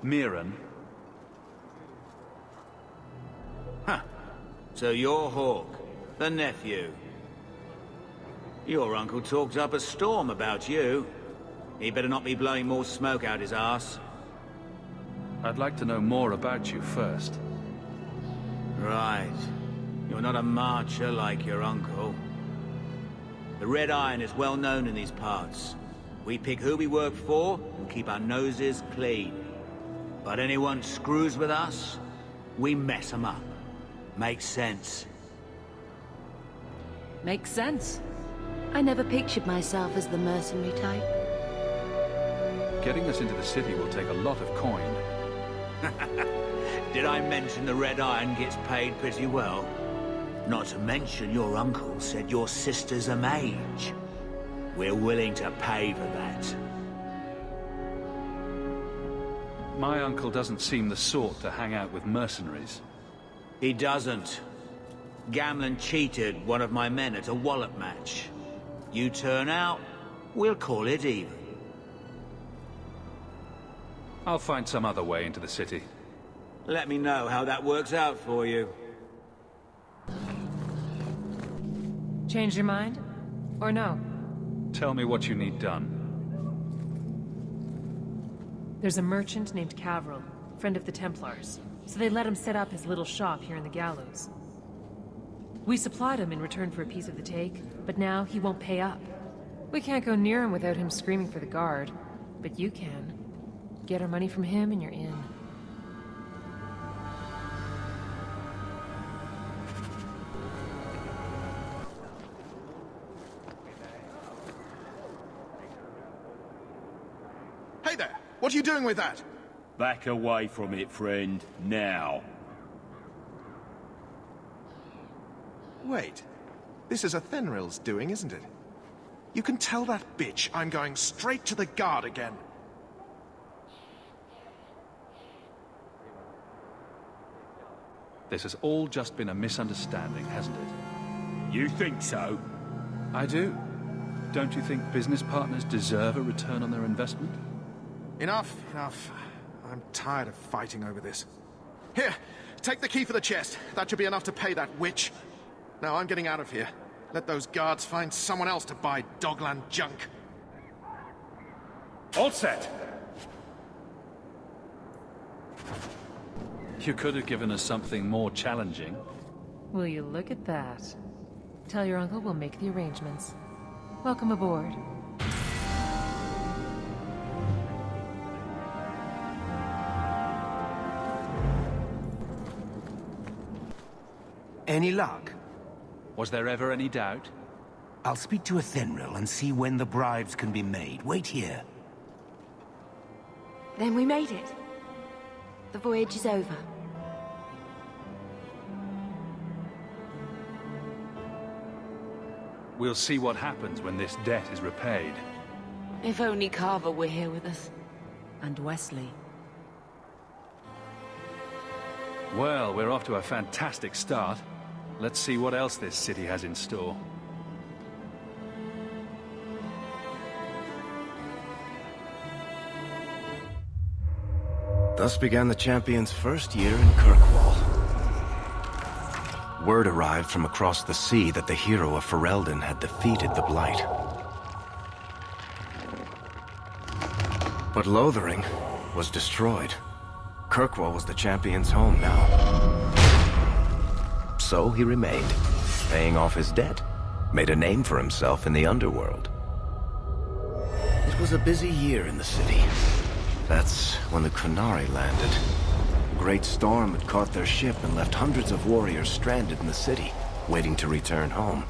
Mirren. Huh. So you're Hawk, the nephew. Your uncle talked up a storm about you. He better not be blowing more smoke out his arse. I'd like to know more about you first. Right. You're not a marcher like your uncle. The Red Iron is well known in these parts. We pick who we work for and keep our noses clean. But anyone screws with us, we mess them up. Makes sense. Makes sense. I never pictured myself as the mercenary type. Getting us into the city will take a lot of coin. Did I mention the Red Iron gets paid pretty well? Not to mention your uncle said your sister's a mage. We're willing to pay for that. My uncle doesn't seem the sort to hang out with mercenaries. He doesn't. Gamlen cheated one of my men at a wallop match. You turn out, we'll call it even. I'll find some other way into the city. Let me know how that works out for you. Change your mind? Or no? Tell me what you need done. There's a merchant named Cavrill, friend of the Templars. So they let him set up his little shop here in the Gallows. We supplied him in return for a piece of the take, but now he won't pay up. We can't go near him without him screaming for the guard, but you can. Get our money from him and you're in. Hey there! What are you doing with that? Back away from it, friend. Now. Wait. This is a Thenril's doing, isn't it? You can tell that bitch I'm going straight to the guard again. This has all just been a misunderstanding, hasn't it? You think so? I do. Don't you think business partners deserve a return on their investment? Enough. I'm tired of fighting over this. Here, take the key for the chest. That should be enough to pay that witch. Now I'm getting out of here. Let those guards find someone else to buy Dogland junk. All set! You could have given us something more challenging. Will you look at that? Tell your uncle we'll make the arrangements. Welcome aboard. Any luck? Was there ever any doubt? I'll speak to a Thenril and see when the bribes can be made. Wait here. Then we made it. The voyage is over. We'll see what happens when this debt is repaid. If only Carver were here with us. And Wesley. Well, we're off to a fantastic start. Let's see what else this city has in store. Thus began the champion's first year in Kirkwall. Word arrived from across the sea that the hero of Ferelden had defeated the Blight. But Lothering was destroyed. Kirkwall was the champion's home now. So he remained, paying off his debt, made a name for himself in the underworld. It was a busy year in the city. That's when the Qunari landed. A great storm had caught their ship and left hundreds of warriors stranded in the city, waiting to return home.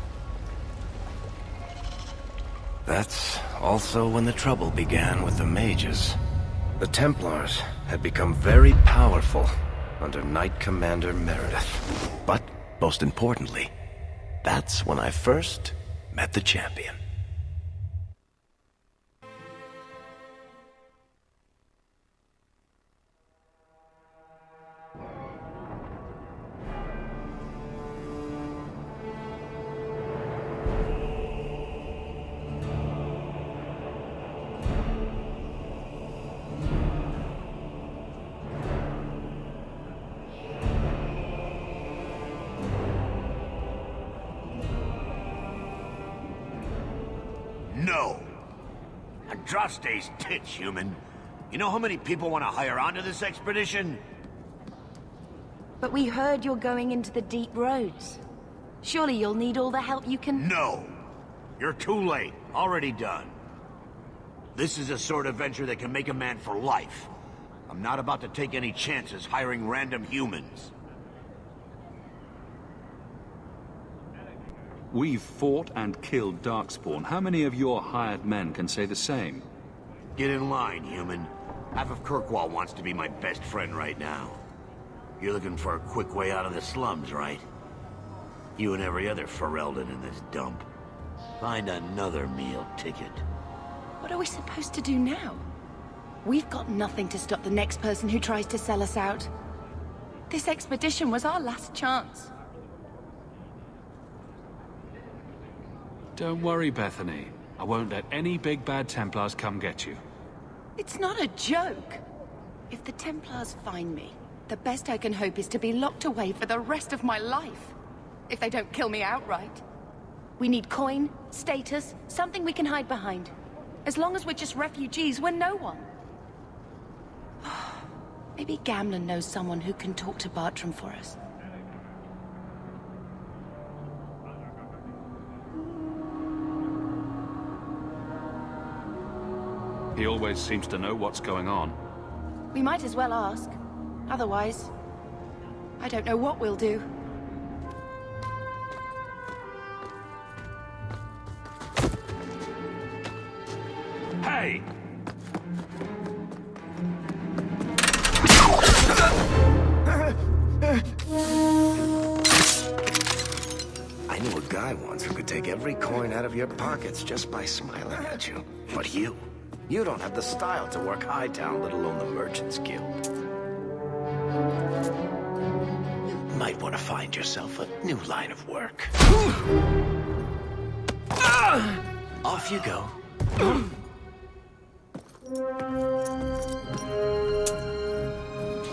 That's also when the trouble began with the mages. The Templars had become very powerful under Knight Commander Meredith. But, most importantly, that's when I first met the champion. No! Andraste's tits, human. You know how many people want to hire onto this expedition? But we heard you're going into the deep roads. Surely you'll need all the help you can... No! You're too late. Already done. This is a sort of venture that can make a man for life. I'm not about to take any chances hiring random humans. We've fought and killed Darkspawn. How many of your hired men can say the same? Get in line, human. Half of Kirkwall wants to be my best friend right now. You're looking for a quick way out of the slums, right? You and every other Ferelden in this dump. Find another meal ticket. What are we supposed to do now? We've got nothing to stop the next person who tries to sell us out. This expedition was our last chance. Don't worry, Bethany. I won't let any big bad Templars come get you. It's not a joke. If the Templars find me, the best I can hope is to be locked away for the rest of my life. If they don't kill me outright. We need coin, status, something we can hide behind. As long as we're just refugees, we're no one. Maybe Gamlen knows someone who can talk to Bartram for us. He always seems to know what's going on. We might as well ask. Otherwise, I don't know what we'll do. Hey! I knew a guy once who could take every coin out of your pockets just by smiling at you. But you don't have the style to work Hightown, let alone the Merchants Guild. You might want to find yourself a new line of work. Off you go.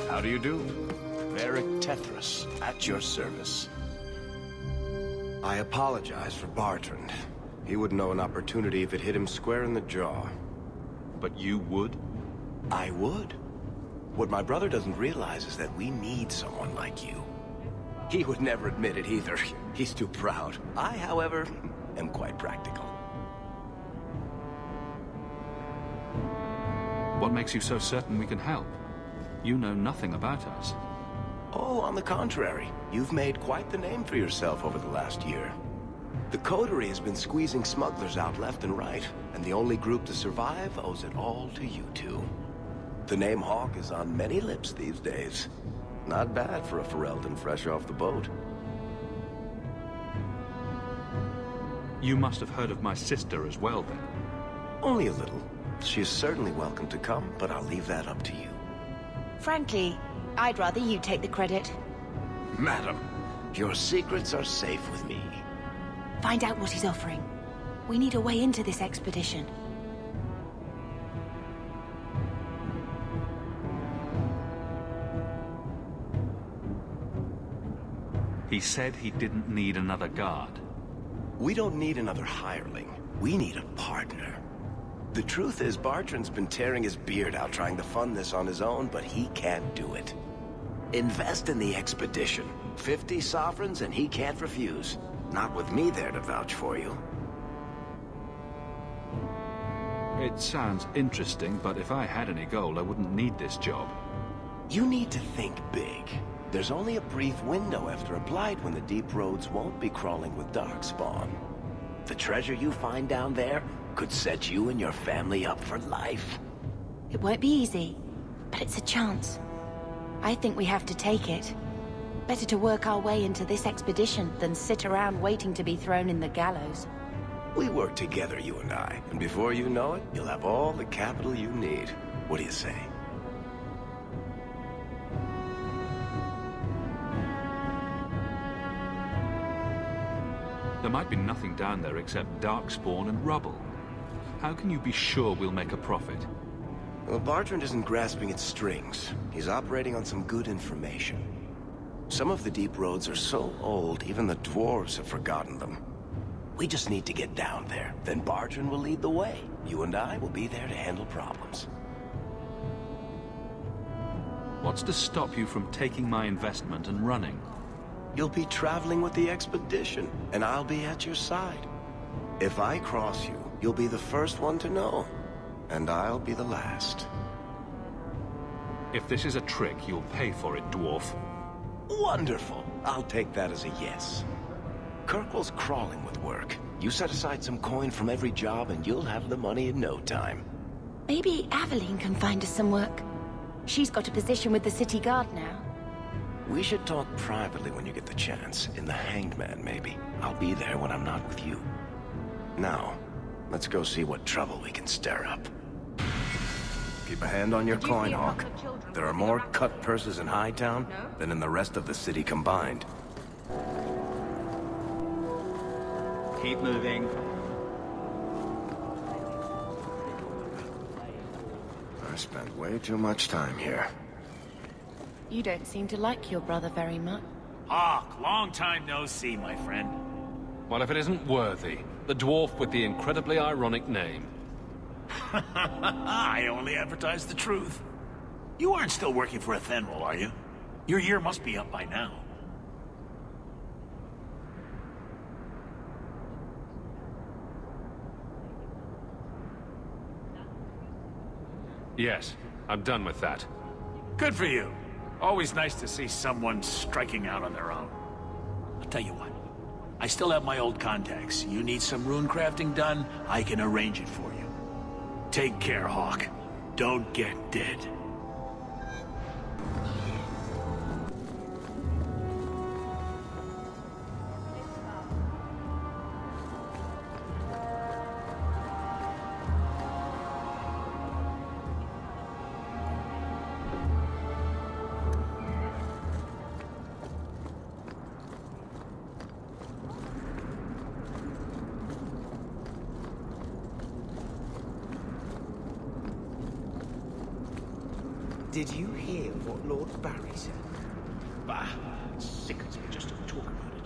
How do you do? Varric Tethras, at your service. I apologize for Bartrand. He would know an opportunity if it hit him square in the jaw. But you would? I would. What my brother doesn't realize is that we need someone like you. He would never admit it either. He's too proud. I, however, am quite practical. What makes you so certain we can help? You know nothing about us. Oh, on the contrary. You've made quite the name for yourself over the last year. The Coterie has been squeezing smugglers out left and right, and the only group to survive owes it all to you two. The name Hawk is on many lips these days. Not bad for a Ferelden fresh off the boat. You must have heard of my sister as well, then. Only a little. She is certainly welcome to come, but I'll leave that up to you. Frankly, I'd rather you take the credit. Madam, your secrets are safe with me. Find out what he's offering. We need a way into this expedition. He said he didn't need another guard. We don't need another hireling. We need a partner. The truth is, Bartrand's been tearing his beard out trying to fund this on his own, but he can't do it. Invest in the expedition. 50 sovereigns and he can't refuse. Not with me there to vouch for you. It sounds interesting, but if I had any gold, I wouldn't need this job. You need to think big. There's only a brief window after a blight when the deep roads won't be crawling with darkspawn. The treasure you find down there could set you and your family up for life. It won't be easy, but it's a chance. I think we have to take it. Better to work our way into this expedition than sit around waiting to be thrown in the gallows. We work together, you and I, and before you know it, you'll have all the capital you need. What do you say? There might be nothing down there except darkspawn and rubble. How can you be sure we'll make a profit? Well, Bartrand isn't grasping at strings. He's operating on some good information. Some of the deep roads are so old, even the dwarves have forgotten them. We just need to get down there. Then Bartran will lead the way. You and I will be there to handle problems. What's to stop you from taking my investment and running? You'll be traveling with the expedition, and I'll be at your side. If I cross you, you'll be the first one to know. And I'll be the last. If this is a trick, you'll pay for it, dwarf. Wonderful. I'll take that as a yes. Kirkwall's crawling with work. You set aside some coin from every job and you'll have the money in no time. Maybe Aveline can find us some work. She's got a position with the city guard now. We should talk privately when you get the chance. In the Hanged Man, maybe. I'll be there when I'm not with you. Now, let's go see what trouble we can stir up. Keep a hand on your coin, Hawk. There are more cut purses in Hightown than in the rest of the city combined. Keep moving. I spent way too much time here. You don't seem to like your brother very much. Hawk, long time no see, my friend. What if it isn't Worthy, the dwarf with the incredibly ironic name? I only advertise the truth. You aren't still working for Athenril, are you? Your year must be up by now. Yes, I'm done with that. Good for you. Always nice to see someone striking out on their own. I'll tell you what. I still have my old contacts. You need some rune crafting done, I can arrange it for you. Take care, Hawk. Don't get dead. Did you hear what Lord Barry said? Bah, it sickens me just to talk about it.